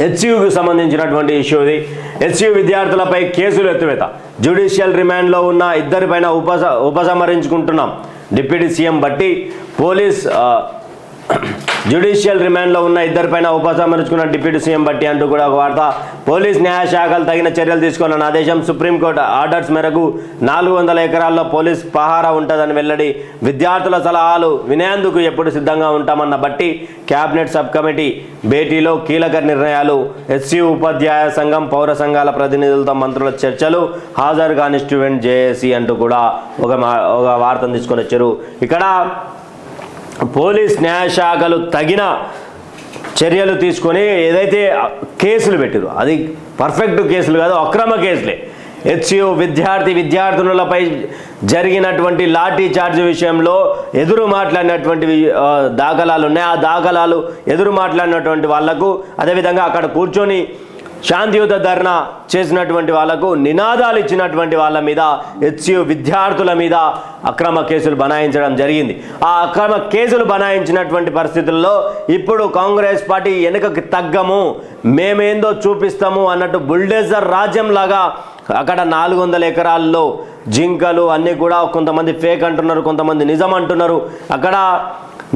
హెచ్సియుకి సంబంధించినటువంటి ఇష్యూ ఇది. హెచ్సియు విద్యార్థులపై కేసులు ఎత్తివేత. జ్యుడిషియల్ రిమాండ్లో ఉన్న ఇద్దరిపైన ఉపసంహరించుకుంటున్నాం. డిప్యూటీ సీఎం బట్టి పోలీస్ జ్యుడిషియల్ రిమాండ్లో ఉన్న ఇద్దరిపైన ఉపసంహరించుకున్న డిప్యూటీ సీఎం బట్టి అంటూ కూడా ఒక వార్త. పోలీస్ న్యాయశాఖలు తగిన చర్యలు తీసుకోవాలన్న ఆదేశం. సుప్రీంకోర్టు ఆర్డర్స్ మేరకు 400 ఎకరాల్లో పోలీస్ పహారా ఉంటుందని వెల్లడి. విద్యార్థుల సలహాలు వినేందుకు ఎప్పుడు సిద్ధంగా ఉంటామన్న బట్టి. క్యాబినెట్ సబ్ కమిటీ భేటీలో కీలక నిర్ణయాలు. హెచ్సియు ఉపాధ్యాయ సంఘం పౌర సంఘాల ప్రతినిధులతో మంత్రుల చర్చలు. హాజరు కాని స్టూడెంట్ జేఏసీ అంటూ కూడా ఒక వార్తను తీసుకొని వచ్చారు. ఇక్కడ పోలీస్ న్యాయశాఖలు తగిన చర్యలు తీసుకొని ఏదైతే కేసులు పెట్టారో అది పర్ఫెక్ట్ కేసులు కాదు, అక్రమ కేసులే. హెచ్సియు విద్యార్థినులపై జరిగినటువంటి లాఠీ చార్జ్ విషయంలో ఎదురు మాట్లాడినటువంటి దాఖలాలు ఉన్నాయి. ఆ దాఖలాలు ఎదురు మాట్లాడినటువంటి వాళ్లకు, అదేవిధంగా అక్కడ కూర్చొని శాంతియుత ధర్నా చేసినటువంటి వాళ్లకు, నినాదాలు ఇచ్చినటువంటి వాళ్ళ మీద, హెచ్సియు విద్యార్థుల మీద అక్రమ కేసులు బనాయించడం జరిగింది. ఆ అక్రమ కేసులు బనాయించినటువంటి పరిస్థితుల్లో ఇప్పుడు కాంగ్రెస్ పార్టీ వెనుకకి తగ్గము, మేమేందో చూపిస్తాము అన్నట్టు బుల్డేజర్ రాజ్యంలాగా అక్కడ 400 ఎకరాల్లో జింకలు అన్నీ కూడా కొంతమంది ఫేక్ అంటున్నారు, కొంతమంది నిజం అంటున్నారు. అక్కడ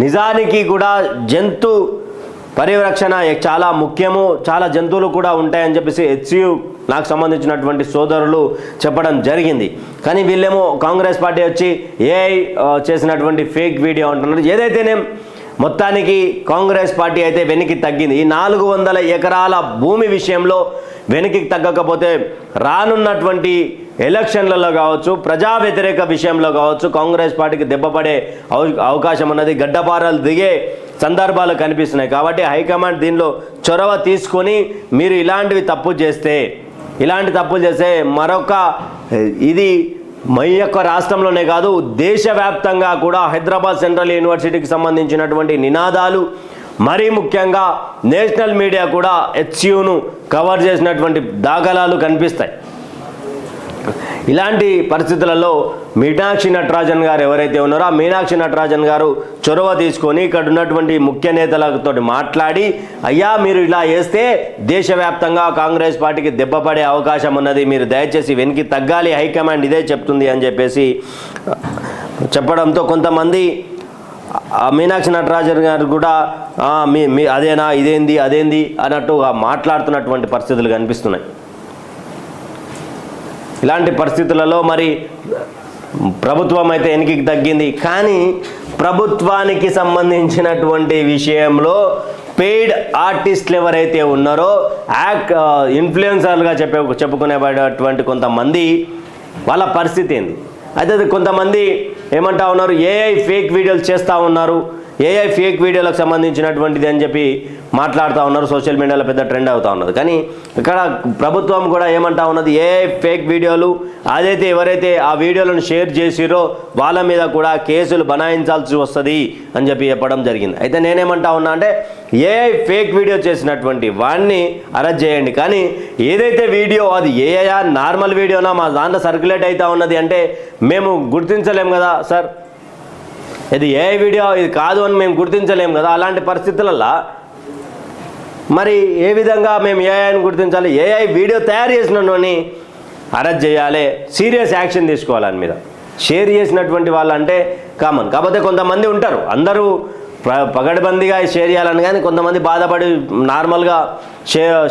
నిజానికి కూడా జంతు పరిరక్షణ చాలా ముఖ్యము, చాలా జంతువులు కూడా ఉంటాయని చెప్పేసి హెచ్సియు నాకు సంబంధించినటువంటి సోదరులు చెప్పడం జరిగింది. కానీ వీళ్ళేమో కాంగ్రెస్ పార్టీ వచ్చి ఏఐ చేసినటువంటి ఫేక్ వీడియో అంటున్నారు. ఏదైతేనే మొత్తానికి కాంగ్రెస్ పార్టీ అయితే వెనక్కి తగ్గింది. ఈ 400 ఎకరాల భూమి విషయంలో వెనక్కి తగ్గకపోతే రానున్నటువంటి ఎలక్షన్లలో కావచ్చు, ప్రజా వ్యతిరేక విషయంలో కావచ్చు, కాంగ్రెస్ పార్టీకి దెబ్బపడే అవకాశం ఉన్నది. గడ్డపారాలు దిగే సందర్భాలు కనిపిస్తున్నాయి. కాబట్టి హైకమాండ్ దీనిలో చొరవ తీసుకొని మీరు ఇలాంటి తప్పులు చేస్తే మరొక ఇది మన యొక్క రాష్ట్రంలోనే కాదు దేశవ్యాప్తంగా కూడా హైదరాబాద్ సెంట్రల్ యూనివర్సిటీకి సంబంధించినటువంటి నినాదాలు, మరీ ముఖ్యంగా నేషనల్ మీడియా కూడా హెచ్సియును కవర్ చేసినటువంటి దాఖలాలు కనిపిస్తాయి. ఇలాంటి పరిస్థితులలో మీనాక్షి నటరాజన్ గారు ఎవరైతే ఉన్నారో ఆ మీనాక్షి నటరాజన్ గారు చొరవ తీసుకొని ఇక్కడ ఉన్నటువంటి ముఖ్య నేతలతో మాట్లాడి, అయ్యా మీరు ఇలా చేస్తే దేశవ్యాప్తంగా కాంగ్రెస్ పార్టీకి దెబ్బపడే అవకాశం ఉన్నది, మీరు దయచేసి వెనక్కి తగ్గాలి, హైకమాండ్ ఇదే చెప్తుంది అని చెప్పేసి చెప్పడంతో కొంతమంది మీనాక్షి నటరాజన్ గారు కూడా అదేనా అదేంది అన్నట్టుగా మాట్లాడుతున్నటువంటి పరిస్థితులు కనిపిస్తున్నాయి. ఇలాంటి పరిస్థితులలో మరి ప్రభుత్వం అయితే వెనక్కి తగ్గింది. కానీ ప్రభుత్వానికి సంబంధించినటువంటి విషయంలో పెయిడ్ ఆర్టిస్టులు ఎవరైతే ఉన్నారో ఇన్ఫ్లుయెన్సర్లుగా చెప్పుకునేటువంటి కొంతమంది వాళ్ళ పరిస్థితి ఏంది? అయితే కొంతమంది ఏమంటా ఉన్నారు, ఏఐ ఫేక్ వీడియోలు చేస్తూ ఉన్నారు, ఏఐ ఫేక్ వీడియోలకు సంబంధించినటువంటిది అని చెప్పి మాట్లాడుతూ ఉన్నారు. సోషల్ మీడియాలో పెద్ద ట్రెండ్ అవుతూ ఉన్నది. కానీ ఇక్కడ ప్రభుత్వం కూడా ఏమంటా ఉన్నది, ఏఐ ఫేక్ వీడియోలు అదైతే ఎవరైతే ఆ వీడియోలను షేర్ చేసిరో వాళ్ళ మీద కూడా కేసులు బనాయించాల్సి వస్తుంది అని చెప్పి చెప్పడం జరిగింది. అయితే నేనేమంటా ఉన్నా అంటే ఏఐ ఫేక్ వీడియో చేసినటువంటి వాడిని అరెస్ట్ చేయండి, కానీ ఏదైతే వీడియో అది ఏఐ నార్మల్ వీడియోనా మా దాంట్లో సర్క్యులేట్ అవుతూ ఉన్నది అంటే మేము గుర్తించలేం కదా సార్, ఇది ఏఐ వీడియో ఇది కాదు అని మేము గుర్తించలేము కదా. అలాంటి పరిస్థితులలో మరి ఏ విధంగా మేము ఏఐని గుర్తించాలి? ఏఐ వీడియో తయారు చేసినోని అరెస్ట్ చేయాలి, సీరియస్ యాక్షన్ తీసుకోవాలని మీద. షేర్ చేసినటువంటి వాళ్ళు అంటే కామన్, కాకపోతే కొంతమంది ఉంటారు, అందరూ పగడబందీగా షేర్ చేయాలని, కానీ కొంతమంది బాధపడి నార్మల్గా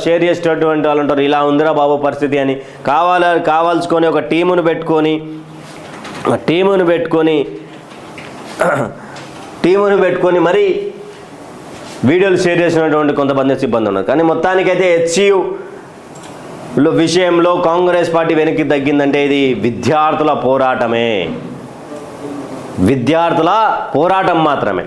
షేర్ చేసేటటువంటి వాళ్ళు ఉంటారు. ఇలా ఉందిరా బాబు పరిస్థితి అని కావాల్సుకొని ఒక టీమును పెట్టుకొని మరి వీడియోలు షేర్ చేసినటువంటి కొంతమంది సిబ్బంది ఉన్నారు. కానీ మొత్తానికైతే హెచ్సియు విషయంలో కాంగ్రెస్ పార్టీ వెనక్కి తగ్గిందంటే ఇది విద్యార్థుల పోరాటం మాత్రమే.